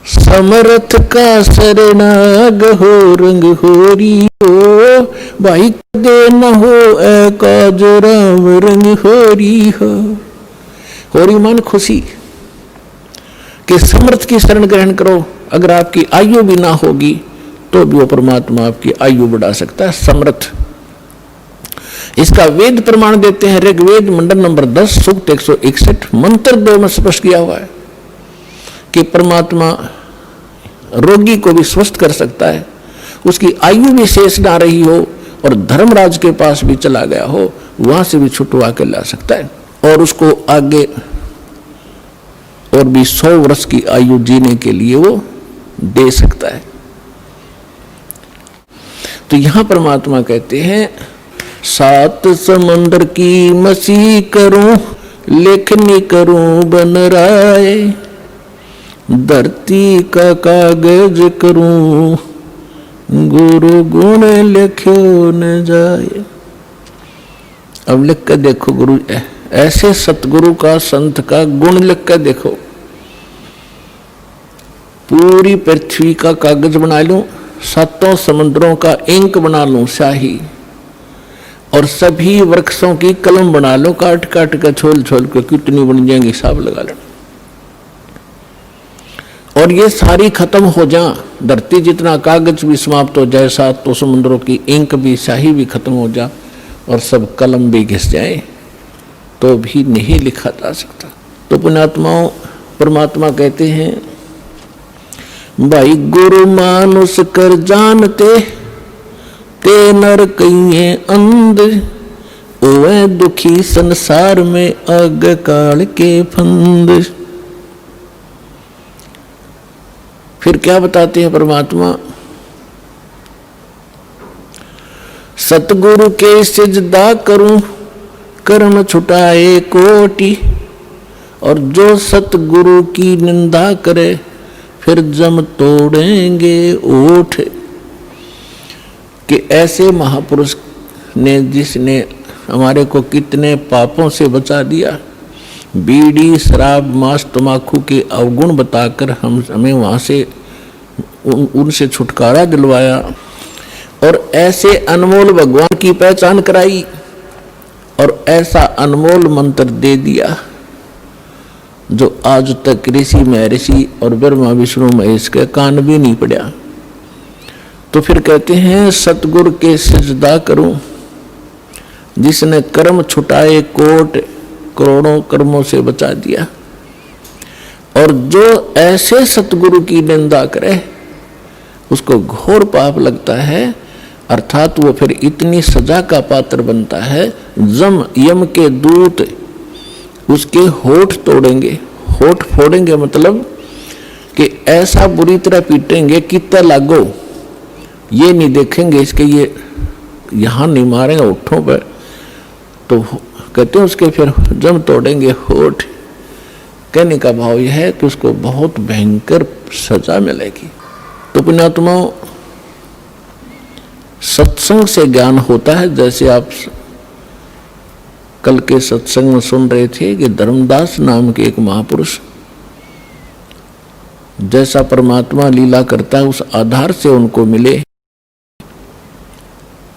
समर्थ का शरणाग हो रंग होरी हो, भाई कदे न हो ए काज राम रंग होरी हो। होरी मान खुशी कि समर्थ की शरण ग्रहण करो। अगर आपकी आयु भी ना होगी तो भी वो परमात्मा आपकी आयु बढ़ा सकता है। समर्थ, इसका वेद प्रमाण देते हैं। ऋग्वेद मंडल नंबर 10 सूक्त 161 मंत्र 2 में स्पष्ट किया हुआ है कि परमात्मा रोगी को भी स्वस्थ कर सकता है, उसकी आयु भी शेष ना रही हो और धर्मराज के पास भी चला गया हो, वहां से भी छुटवा के ला सकता है और उसको आगे और भी 100 वर्ष की आयु जीने के लिए वो दे सकता है। तो यहां परमात्मा कहते हैं, 7 समंदर की मसीह करूं, लेखनी करूं बन राय, धरती का कागज करूं, गुरु गुण लिखो न जाए। अब लिख कर देखो, गुरु ऐसे सतगुरु का, संत का गुण लिख कर देखो। पूरी पृथ्वी का कागज बना लूं, 7 समुद्रों का इंक बना लूं स्याही, और सभी वृक्षों की कलम बना लो, काट काट कर छोल छोल कर कितनी बन जाएंगी हिसाब लगा लो। और ये सारी खत्म हो जा, धरती जितना कागज भी समाप्त हो जाए, 7 समुद्रों की इंक भी स्याही भी खत्म हो जा और सब कलम भी घिस जाए, तो भी नहीं लिखा जा सकता। तो पुण्यात्माओं, परमात्मा कहते हैं, भाई गुरु मानुष कर जानते, ते नर कहिए अंध, ओए दुखी संसार में अग काल के फंद। फिर क्या बताते हैं परमात्मा, सतगुरु के सिजदा करूं, कर्म छुटाए कोटि, और जो सतगुरु की निंदा करे, फिर जम तोड़ेंगे ओठ। कि ऐसे महापुरुष ने, जिसने हमारे को कितने पापों से बचा दिया, बीड़ी शराब मांस तम्बाकू के अवगुण बताकर हमें वहाँ से उनसे छुटकारा दिलवाया, और ऐसे अनमोल भगवान की पहचान कराई, और ऐसा अनमोल मंत्र दे दिया जो आज तक ऋषि महर्षि और ब्रह्मा विष्णु महेश के कान भी नहीं पड़ा। तो फिर कहते हैं, सतगुरु के सिजदा करूं, जिसने कर्म छुटाए कोट, करोड़ों कर्मों से बचा दिया, और जो ऐसे सतगुरु की निंदा करे उसको घोर पाप लगता है, अर्थात वो फिर इतनी सजा का पात्र बनता है, जम यम के दूत उसके होठ तोड़ेंगे। होठ फोड़ेंगे मतलब कि ऐसा बुरी तरह पीटेंगे कि लागो, ये नहीं देखेंगे इसके, ये यहाँ नहीं मारेंगे होठों पर, तो कहते हैं उसके फिर जम तोड़ेंगे होठ। कहने का भाव यह है कि उसको बहुत भयंकर सजा मिलेगी। तो पुण्यात्माओं, सत्संग से ज्ञान होता है। जैसे आप कल के सत्संग में सुन रहे थे कि धर्मदास नाम के एक महापुरुष जैसा परमात्मा लीला करता है, उस आधार से उनको मिले।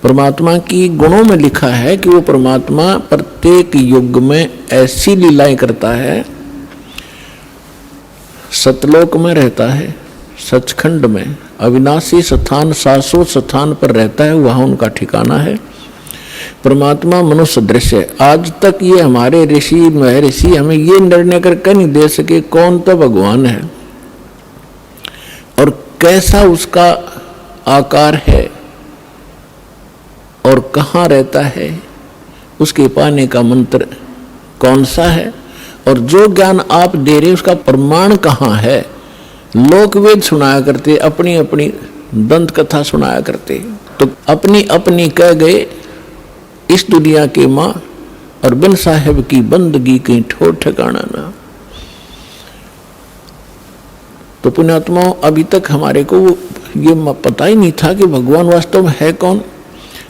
परमात्मा की गुणों में लिखा है कि वो परमात्मा प्रत्येक युग में ऐसी लीलाएं करता है। सतलोक में रहता है, सचखंड में अविनाशी स्थान, शाश्वत स्थान पर रहता है, वहां उनका ठिकाना है। परमात्मा मनुष्य दृश्य। आज तक ये हमारे ऋषि महर्षि हमें ये निर्णय करके नहीं दे सके कौन तो भगवान है और कैसा उसका आकार है और कहाँ रहता है, उसके पाने का मंत्र कौन सा है, और जो ज्ञान आप दे रहे उसका प्रमाण कहाँ है। लोकवेद सुनाया करते, अपनी अपनी दंत कथा सुनाया करते, तो अपनी अपनी कह गए इस दुनिया के माँ, और बिन साहेब की बंदगी की ठोर ठिकाना ना। तो पुण्यात्माओं, अभी तक हमारे को ये पता ही नहीं था कि भगवान वास्तव में है कौन।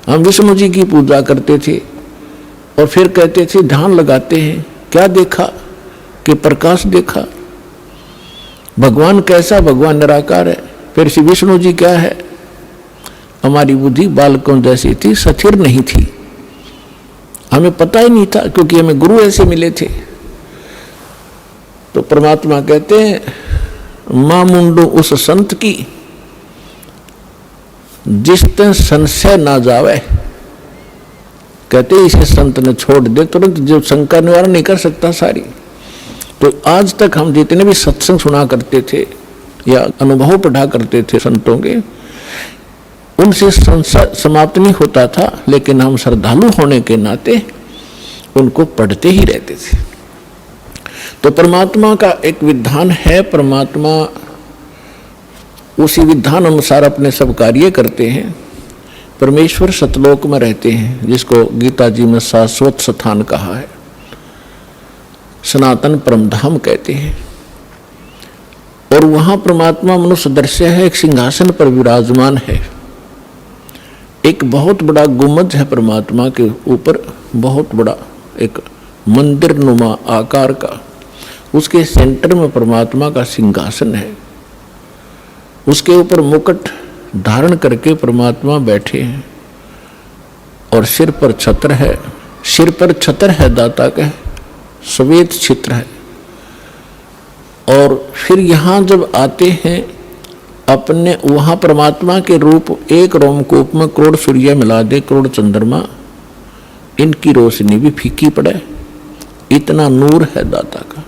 हम विष्णु जी की पूजा करते थे और फिर कहते थे ध्यान लगाते हैं, क्या देखा कि प्रकाश देखा, भगवान कैसा? भगवान निराकार है। फिर श्री विष्णु जी क्या है? हमारी बुद्धि बालकों जैसी थी, स्थिर नहीं थी, हमें पता ही नहीं था, क्योंकि हमें गुरु ऐसे मिले थे। तो परमात्मा कहते हैं मां मुंडो उस संत की जिसते संशय ना जावे। कहते इसे संत ने छोड़ दे तुरंत, जो शंका निवारण नहीं कर सकता सारी। तो आज तक हम जितने भी सत्संग सुना करते थे या अनुभव पढ़ा करते थे संतों के, उनसे संशय समाप्त नहीं होता था, लेकिन हम श्रद्धालु होने के नाते उनको पढ़ते ही रहते थे। तो परमात्मा का एक विधान है, परमात्मा उसी विधान अनुसार अपने सब कार्य करते हैं। परमेश्वर सतलोक में रहते हैं, जिसको गीता जी में शाश्वत स्थान कहा है, सनातन परमधाम कहते हैं। और वहां परमात्मा मनुष्य दृश्य है, एक सिंहासन पर विराजमान है। एक बहुत बड़ा गुम्बद है परमात्मा के ऊपर, बहुत बड़ा एक मंदिर नुमा आकार का, उसके सेंटर में परमात्मा का सिंहासन है। उसके ऊपर मुकुट धारण करके परमात्मा बैठे हैं और सिर पर छत्र है। सिर पर छत्र है दाता का, श्वेत छित्र है। और फिर यहाँ जब आते हैं अपने, वहाँ परमात्मा के रूप एक रोमकूप में करोड़ सूर्य मिला दे, करोड़ चंद्रमा, इनकी रोशनी भी फीकी पड़े, इतना नूर है दाता का।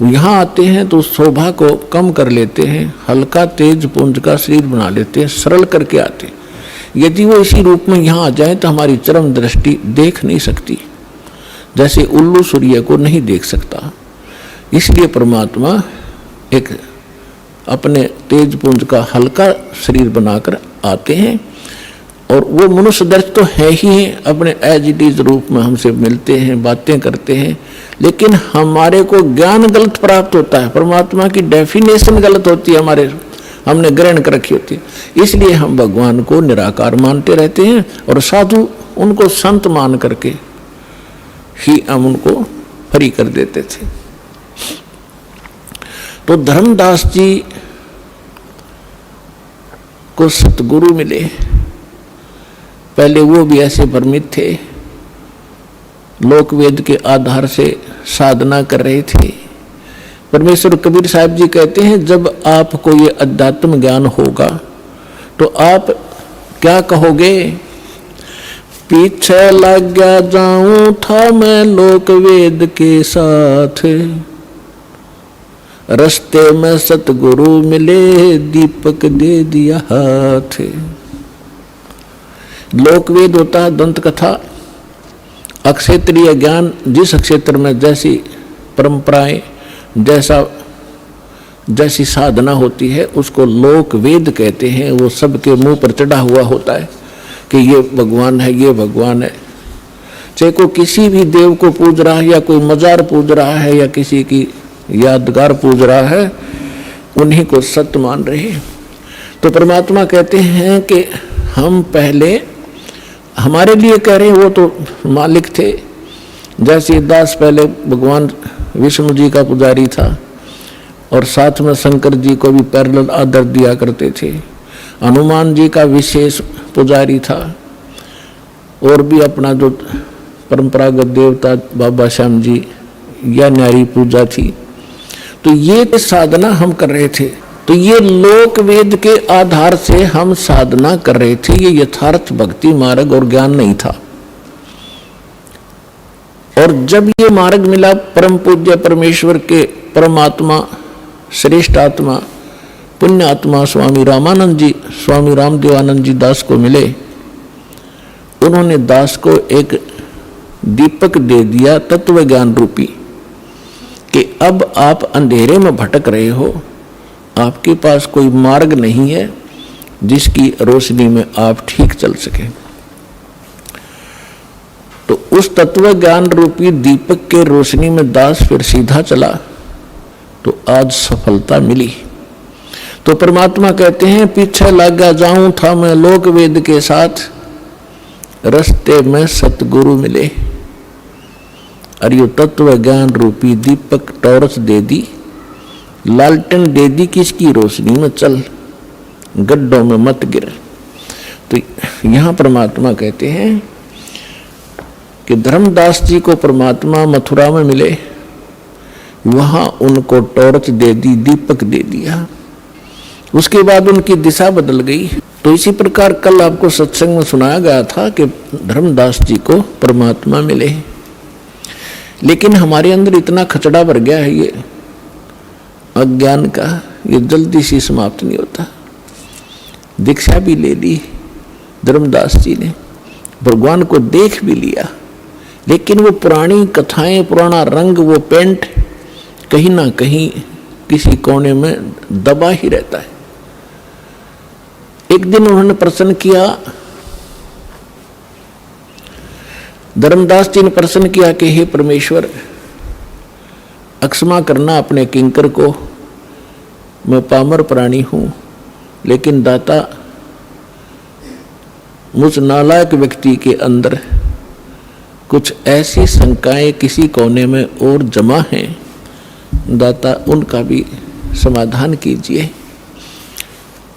यहाँ आते हैं तो शोभा को कम कर लेते हैं, हल्का तेज पुंज का शरीर बना लेते हैं, सरल करके आते हैं। यदि वो इसी रूप में यहाँ आ जाए तो हमारी चरम दृष्टि देख नहीं सकती, जैसे उल्लू सूर्य को नहीं देख सकता। इसलिए परमात्मा एक अपने तेज पुंज का हल्का शरीर बनाकर आते हैं, और वो मनुष्य दर्श तो है ही, अपने एज इट इज रूप में हमसे मिलते हैं, बातें करते हैं। लेकिन हमारे को ज्ञान गलत प्राप्त होता है, परमात्मा की डेफिनेशन गलत होती है, हमारे हमने ग्रहण कर रखी होती है। इसलिए हम भगवान को निराकार मानते रहते हैं, और साधु उनको संत मान करके ही हम उनको फ्री कर देते थे। तो धर्मदास जी को सतगुरु मिले। पहले वो भी ऐसे भ्रमित थे, लोक वेद के आधार से साधना कर रहे थे। परमेश्वर कबीर साहब जी कहते हैं, जब आपको ये अध्यात्म ज्ञान होगा तो आप क्या कहोगे? पीछे लग गया जाऊं था मैं लोक वेद के साथ, रस्ते में सतगुरु मिले दीपक दे दिया हाथ। लोकवेद होता है दंत कथा, अक्षेत्रीय ज्ञान, जिस क्षेत्र में जैसी परंपराएं, जैसी साधना होती है उसको लोक वेद कहते हैं। वो सबके मुंह पर चढ़ा हुआ होता है कि ये भगवान है, ये भगवान है। चाहे कोई किसी भी देव को पूज रहा है, या कोई मजार पूज रहा है, या किसी की यादगार पूज रहा है, उन्हीं को सत्य मान रहे हैं। तो परमात्मा कहते हैं कि हम पहले हमारे लिए कह रहे हैं, वो तो मालिक थे। जैसे दास पहले भगवान विष्णु जी का पुजारी था, और साथ में शंकर जी को भी पैरेलल आदर दिया करते थे। हनुमान जी का विशेष पुजारी था, और भी अपना जो परंपरागत देवता बाबा श्याम जी या न्यारी पूजा थी। तो ये साधना हम कर रहे थे। तो ये लोक वेद के आधार से हम साधना कर रहे थे, ये यथार्थ भक्ति मार्ग और ज्ञान नहीं था। और जब ये मार्ग मिला परम पूज्य परमेश्वर के परमात्मा, श्रेष्ठ आत्मा, पुण्य आत्मा स्वामी रामानंद जी, स्वामी रामदेवानंद जी दास को मिले, उन्होंने दास को एक दीपक दे दिया तत्व ज्ञान रूपी, कि अब आप अंधेरे में भटक रहे हो, आपके पास कोई मार्ग नहीं है जिसकी रोशनी में आप ठीक चल सके। तो उस तत्व ज्ञान रूपी दीपक के रोशनी में दास फिर सीधा चला, तो आज सफलता मिली। तो परमात्मा कहते हैं, पीछे लगा जाऊं था मैं लोक वेद के साथ, रास्ते में सतगुरु मिले। और ये तत्व ज्ञान रूपी दीपक टॉर्च दे दी, लालटेन दे दी किसकी रोशनी में चल, गड्ढों में मत गिर। तो यहाँ परमात्मा कहते हैं कि धर्मदास जी को परमात्मा मथुरा में मिले, वहां उनको टॉर्च दे दी, दीपक दे दिया, उसके बाद उनकी दिशा बदल गई। तो इसी प्रकार कल आपको सत्संग में सुनाया गया था कि धर्मदास जी को परमात्मा मिले, लेकिन हमारे अंदर इतना खचड़ा भर गया है ये अज्ञान का, ये जल्दी से समाप्त नहीं होता। दीक्षा भी ले ली धर्मदास जी ने, भगवान को देख भी लिया, लेकिन वो पुरानी कथाएं, पुराना रंग, वो पेंट कहीं ना कहीं किसी कोने में दबा ही रहता है। एक दिन उन्होंने प्रश्न किया, धर्मदास जी ने प्रश्न किया कि हे परमेश्वर, अक्षमा करना अपने किंकर को, मैं पामर प्राणी हूं, लेकिन दाता मुझ नालायक व्यक्ति के अंदर कुछ ऐसी शंकाएं किसी कोने में और जमा हैं, दाता उनका भी समाधान कीजिए।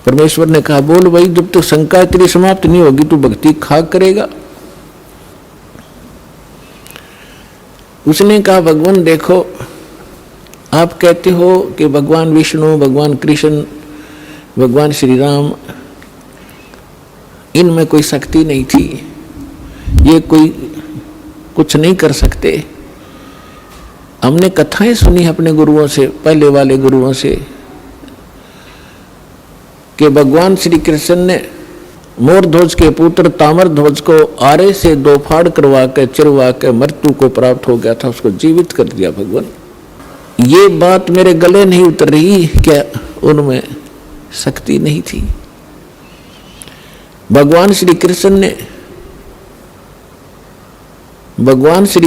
परमेश्वर ने कहा, बोल भाई, जब तक शंका तेरी समाप्त नहीं होगी तो भक्ति खाक करेगा। उसने कहा, भगवान देखो, आप कहते हो कि भगवान विष्णु, भगवान कृष्ण, भगवान श्री राम, इनमें कोई शक्ति नहीं थी, ये कोई कुछ नहीं कर सकते। हमने कथाएं सुनी अपने गुरुओं से, पहले वाले गुरुओं से, कि भगवान श्री कृष्ण ने मोरध्वज के पुत्र ताम्रध्वज को आरे से 2 फाड़ करवा के चिरवा के मृत्यु को प्राप्त हो गया था, उसको जीवित कर दिया भगवान। ये बात मेरे गले नहीं उतर रही, क्या उनमें शक्ति नहीं थी? भगवान श्री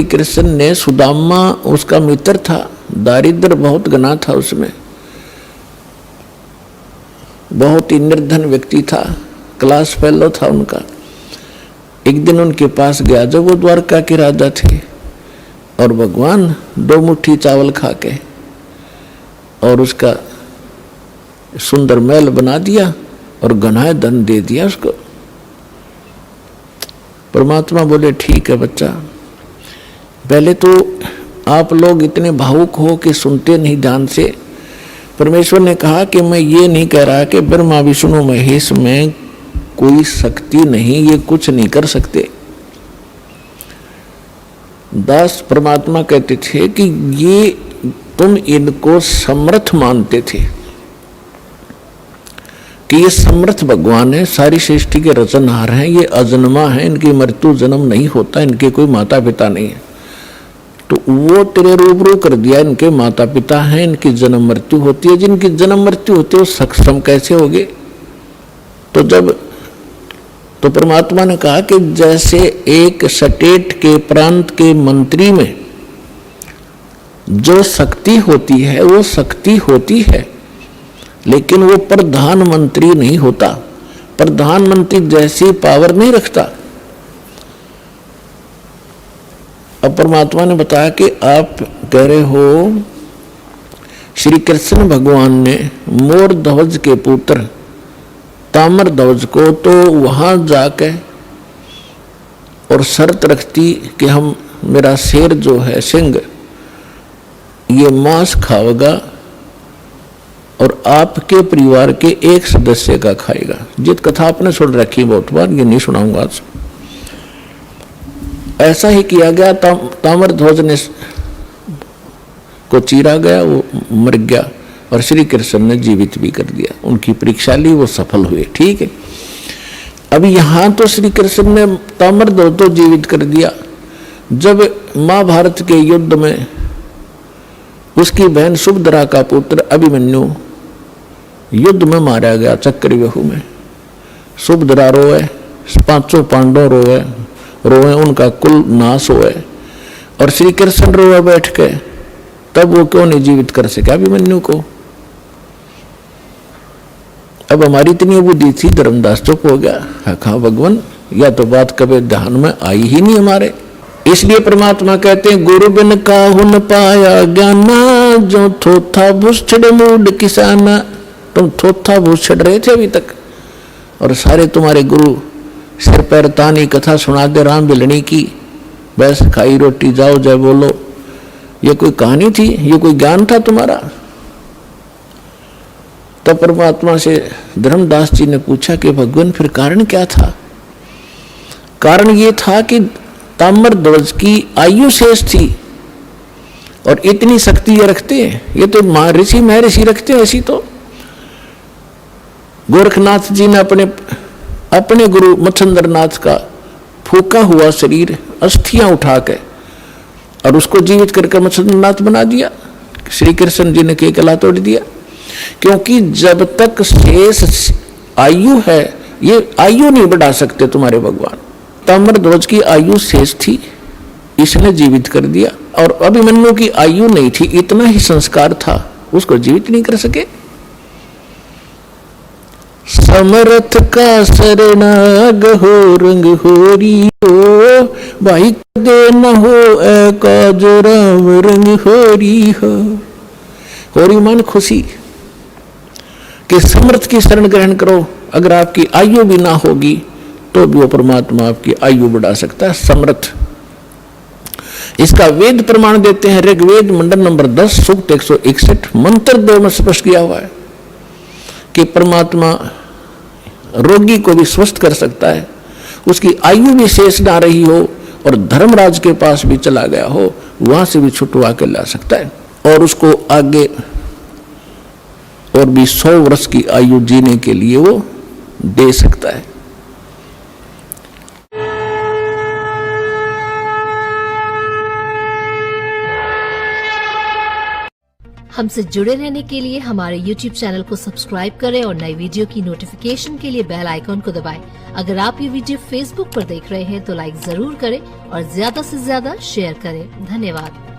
कृष्ण ने सुदामा उसका मित्र था, दारिद्र बहुत घना था, उसमें बहुत ही निर्धन व्यक्ति था, क्लास फेलो था उनका। एक दिन उनके पास गया जब वो द्वारका के राजा थे, और भगवान 2 मुट्ठी चावल खा के और उसका सुंदर महल बना दिया और घना धन दे दिया उसको। परमात्मा बोले, ठीक है बच्चा, पहले तो आप लोग इतने भावुक हो कि सुनते नहीं ध्यान से। परमेश्वर ने कहा कि मैं ये नहीं कह रहा कि ब्रह्मा विष्णु महेश में कोई शक्ति नहीं, ये कुछ नहीं कर सकते। दास परमात्मा कहते थे कि ये तुम इनको समर्थ मानते थे कि ये समर्थ भगवान है, सारी सृष्टि के रचनहार हैं, ये अजन्मा है, इनकी मृत्यु जन्म नहीं होता, इनके कोई माता पिता नहीं है। तो वो तेरे रूबरू कर दिया, इनके माता पिता हैं, इनकी जन्म मृत्यु होती है। जिनकी जन्म मृत्यु होती है वो सक्षम कैसे होगे? तो परमात्मा ने कहा कि जैसे एक स्टेट के प्रांत के मंत्री में जो शक्ति होती है वो शक्ति होती है, लेकिन वो प्रधानमंत्री नहीं होता। प्रधानमंत्री जैसी पावर नहीं रखता। अब परमात्मा ने बताया कि आप कह रहे हो श्री कृष्ण भगवान ने मोरध्वज के पुत्र ताम्रध्वज को तो वहां जाके और शर्त रखती कि हम, मेरा शेर जो है सिंह, ये मांस खाएगा और आपके परिवार के एक सदस्य का खाएगा। जित कथा आपने सुन रखी बहुत बार, ये नहीं सुनाऊंगा आज। ऐसा ही किया गया। ताम्रध्वज ने को चीरा गया, वो मर गया और श्री कृष्ण ने जीवित भी कर दिया। उनकी परीक्षा ली, वो सफल हुए। ठीक है। अब यहां तो श्री कृष्ण ने ताम्रध्वज तो जीवित कर दिया। जब महाभारत के युद्ध में उसकी बहन सुभद्रा का पुत्र अभिमन्यु युद्ध में मारा गया, चक्रव्यूह में, सुभद्रा रोए, 500 पांडव रोए, उनका कुल नाश होए, और श्री कृष्ण रोए बैठ के, तब वो क्यों नहीं जीवित कर सका अभिमन्यु को? अब हमारी इतनी बुद्धि थी, धर्मदास चुप हो गया। हाँ भगवान, या तो बात कभी ध्यान में आई ही नहीं हमारे। इसलिए परमात्मा कहते हैं, गुरु बिन काहु न पाया ज्ञाना, जो थोथा भूसड़ मूड किसाना। तुम थोथा भूसड़ रहे थे अभी तक, और सारे तुम्हारे गुरु सिर पैर तानी कथा सुना दे राम बिलनी की, बस खाई रोटी जाओ जय बोलो। ये कोई कहानी थी? ये कोई ज्ञान था तुम्हारा? तब परमात्मा से धर्मदास जी ने पूछा कि भगवान फिर कारण क्या था? कारण ये था कि ताम्रध्वज की आयु शेष थी, और इतनी शक्ति ये रखते हैं, ये तो ऋषि महर्षि रखते हैं। ऐसी तो गोरखनाथ जी ने अपने गुरु मच्छंद्रनाथ का फूका हुआ शरीर अस्थियां उठा के और उसको जीवित करके मच्छंद्रनाथ बना दिया। श्री कृष्ण जी ने केकला तोड़ दिया, क्योंकि जब तक शेष आयु है, ये आयु नहीं बढ़ा सकते तुम्हारे भगवान। ताम्रध्वज की आयु शेष थी, इसने जीवित कर दिया, और अभिमन्यु की आयु नहीं थी, इतना ही संस्कार था, उसको जीवित नहीं कर सके। समरथ का शरणाग हो रंग होरी हो, भाई दे न हो काज राम रंग होरी हो। होरी मान खुशी, कि समर्थ की शरण ग्रहण करो। अगर आपकी आयु भी ना होगी तो भी वो परमात्मा आपकी आयु बढ़ा सकता है, समर्थ। इसका वेद प्रमाण देते हैं। ऋग्वेद मंडल नंबर 10 सूक्त 161 मंत्र 2 में स्पष्ट किया हुआ है कि परमात्मा रोगी को भी स्वस्थ कर सकता है, उसकी आयु भी शेष ना रही हो और धर्मराज के पास भी चला गया हो, वहां से भी छुटवा के ला सकता है, और उसको आगे और भी 100 वर्ष की आयु जीने के लिए वो दे सकता है। हमसे जुड़े रहने के लिए हमारे YouTube चैनल को सब्सक्राइब करें और नई वीडियो की नोटिफिकेशन के लिए बेल आइकॉन को दबाएं। अगर आप ये वीडियो Facebook पर देख रहे हैं तो लाइक जरूर करें और ज्यादा से ज्यादा शेयर करें। धन्यवाद।